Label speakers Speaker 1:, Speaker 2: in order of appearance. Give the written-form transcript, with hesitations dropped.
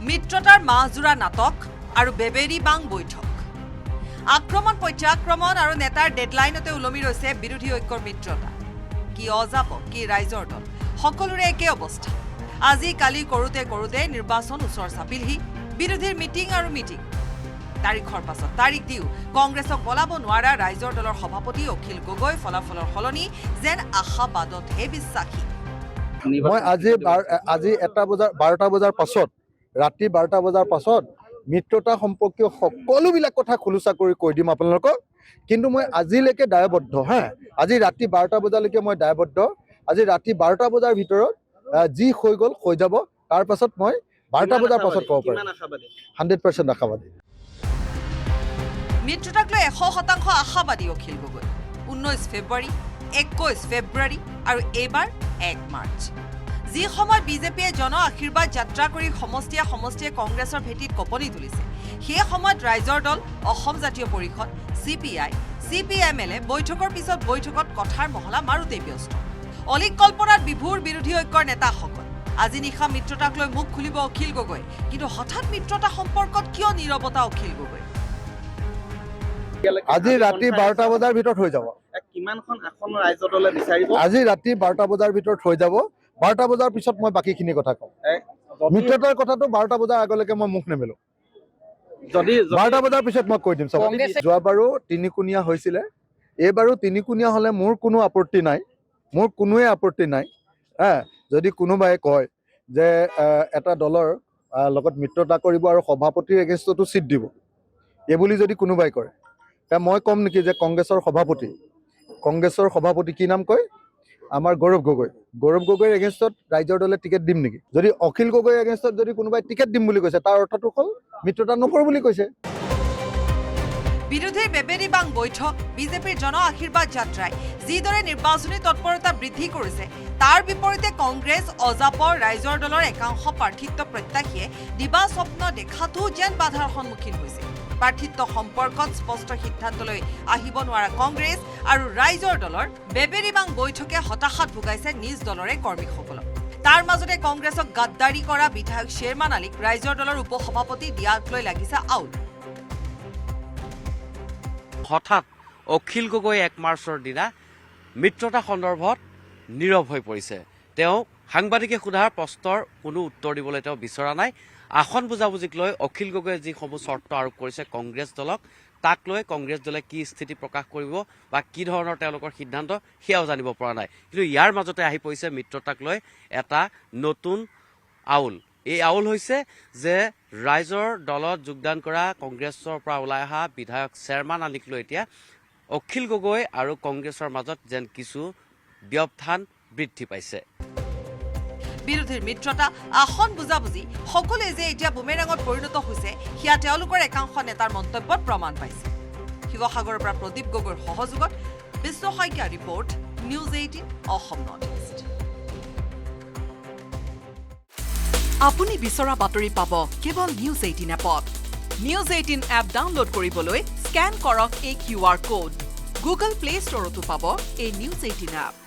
Speaker 1: মিত্ৰতাৰ মাহজোৰা নাটক আৰু বেবেৰী বাং বৈঠক আক্ৰমণ প্ৰত্যাক্ৰমণ আৰু নেতাৰ ডেডলাইনতে উলমি ৰৈছে বিৰোধী ঐক্যৰ মিত্ৰতা কি অজাপ কি ৰাইজৰ দল সকলোৰে একে অৱস্থা আজি কালি কৰোতে কৰোতে নিৰ্বাচন ওচৰ চাপিলহি বিৰোধীৰ মিটিং আৰু মিটিং তাৰিখৰ পাছত তাৰিখ দিও কংগ্ৰেছক বলাব নোৱাৰা ৰাইজৰ দলৰ সভাপতি অখিল গগৈ ফলাফলৰ সলনি যেন আশাবাদতহে বিশ্বাসী
Speaker 2: মই আজি 12টা বজাৰ পাছত ৰাতি 12টা বজাৰ পাছত মিত্ৰতা সম্পৰ্কীয় সকলোবিলাক কথা খুলুচা কৰি কৈ দিম আপোনালোকক কিন্তু মই আজিলৈকে দায়বদ্ধ আজি ৰাতি 12টা বজালৈকে মই দায়বদ্ধ আজি ৰাতি 12টা বজাৰ ভিতৰত যি হৈ গ'ল হৈ যাব তাৰ পাছত মই 12টা বজাৰ পাছত ক'ব পাৰিম 100% আশাবাদী
Speaker 1: মিত্ৰতাক লৈ 100% আশাবাদী অখিল গগৈ 19 ফেব্ৰুৱাৰী 21 ফেব্ৰুৱাৰী আৰু এইবাৰ 1 মাৰ্চ যি সময় বিজেপিয়ে জন আশীৰ্বাদ যাত্ৰা কৰি সমষ্টিয়ে কংগ্ৰেছৰ ভেটিত কপনি তুলিছে সেই সময়ত ৰাইজৰ দল অসম জাতীয় পৰিষদ CPIMলে বৈঠকৰ পিছত বৈঠকত কথাৰ মহলা মাৰুতেই ব্যস্ত অলিক কল্পনাত বিভুৰ বিৰোধী ঐক্যৰ নেতাসকল আজি নিশা মিত্ৰতাক লৈ মুখ খুলিব অখিল গগৈ কিন্তু হঠাৎ মিত্ৰতা সম্পৰ্কত কিয় নীৰৱতা অখিল গগৈ
Speaker 2: আজি ৰাতি 12টা বজাৰ ভিতৰত হৈ যাব
Speaker 3: কিমানখন আসন ৰাইজৰ দলে বিচাৰিব
Speaker 2: আজি ৰাতি 12টা বজাৰ ভিতৰত হৈ যাব 12টা বজাৰ পিছত মই বাকিখিনি কথা কম মিত্ৰতাৰ কথাটো 12টা বজাৰ আগলৈকে মই মুখ নেমেলো
Speaker 3: যদি
Speaker 2: 12টা বজাৰ পিছত মই কৈ দিম যোৱাবাৰো তিনিকুণীয়া হৈছিলে এইবাৰো তিনিকুণীয়া হলে মোৰ কোনো আপত্তি নাই মোৰ কোনোৱে আপত্তি নাই যদি কোনোবাই কয় যে এটা দলৰ লগত মিত্ৰতা কৰিব আৰু সভাপতিৰ এগেইনষ্টতো চিট দিব এইবুলি যদি কোনোবাই কৰে মই কম নেকি যে কংগ্ৰেছৰ সভাপতি কি নাম কয় আমাৰ গৌৰৱ গগৈৰ এগেইনষ্টত ৰাইজৰ দলে টিকেট দিম নেকি যদি অখিল গগৈৰ এগেইনষ্টত যদি কোনোবাই টিকেট দিম বুলি কৈছে তাৰ অৰ্থটো হ'ল মিত্ৰতা নকৰো বুলি কৈছে
Speaker 1: বিৰোধীৰ বেবেৰী বাং বৈঠক বিজেপিৰ জন আশীৰ্বাদ যাত্ৰাই যিদৰে নিৰ্বাচনী তৎপৰতা বৃদ্ধি কৰিছে তাৰ বিপৰীতে কংগ্ৰেছ অজাপৰ ৰাইজৰ দলৰ একাংশ প্ৰাৰ্থিত্ব প্ৰত্যাশীয়ে দিবা স্বপ্ন দেখাটো যেন বাধাৰ সন্মুখীন হৈছে প্ৰাৰ্থিত্ব সম্পৰ্কত স্পষ্ট সিদ্ধান্তলৈ আহিব নোৱাৰা কংগ্ৰেছ আৰু ৰাইজৰ দলৰ বেবেৰী বাং বৈঠকে হতাশাত ভুগাইছে নিজ দলৰে কৰ্মীসকলক তাৰ মাজতে কংগ্ৰেছক গাদ্দাৰী কৰা বিধায়ক শ্বেৰমান আলীক ৰাইজৰ দলৰ উপসভাপতি দিয়াক লৈ লাগিছে আউল
Speaker 4: হঠাৎ অখিল গগৈ 1 মাৰ্চৰ দিনা মিত্ৰতা সন্দৰ্ভত নীৰৱ হৈ পৰিছে তেওঁ সাংবাদিকে সোধাৰ প্ৰশ্নৰ কোনো উত্তৰ দিবলৈ তেওঁ বিচৰা নাই আসন বুজাবুজিক লৈ অখিল গগৈয়ে যিসমূহ চৰ্ত আৰোপ কৰিছে কংগ্ৰেছ দলক তাক লৈ কংগ্ৰেছ দলে কি স্থিতি প্ৰকাশ কৰিব বা কি ধৰণৰ তেওঁলোকৰ সিদ্ধান্ত সেয়াও জানিব পৰা নাই কিন্তু ইয়াৰ মাজতে আহি পৰিছে মিত্ৰতাক লৈ এটা নতুন আউল এই আউল হৈছে যে ৰাইজৰ দলত যোগদান কৰা কংগ্ৰেছৰ পৰা ওলাই অহা বিধায়ক শ্বেৰমান আলীক লৈ এতিয়া অখিল গগৈ আৰু কংগ্ৰেছৰ মাজত যেন কিছু ব্যৱধান বৃদ্ধি পাইছে
Speaker 1: বিৰোধীৰ মিত্ৰতা আসন বুজাবুজি সকলোৱে যে এতিয়া বুমেৰাঙত পৰিণত হৈছে সেয়া তেওঁলোকৰ একাংশ নেতাৰ মন্তব্যত প্ৰমাণ পাইছে শিৱসাগৰৰ পৰা প্ৰদীপ গগৈৰ সহযোগত Bishwa Saikia report news 18 Assam north east আপুনি বিচৰা বাতৰি পাব কেৱল নিউজ 18 এপত নিউজ 18 এপ ডাউনলোড কৰিবলৈ স্কেন কৰক এই QR কোড গুগল প্লে ষ্টৰতো পাব এই নিউজ 18 এপ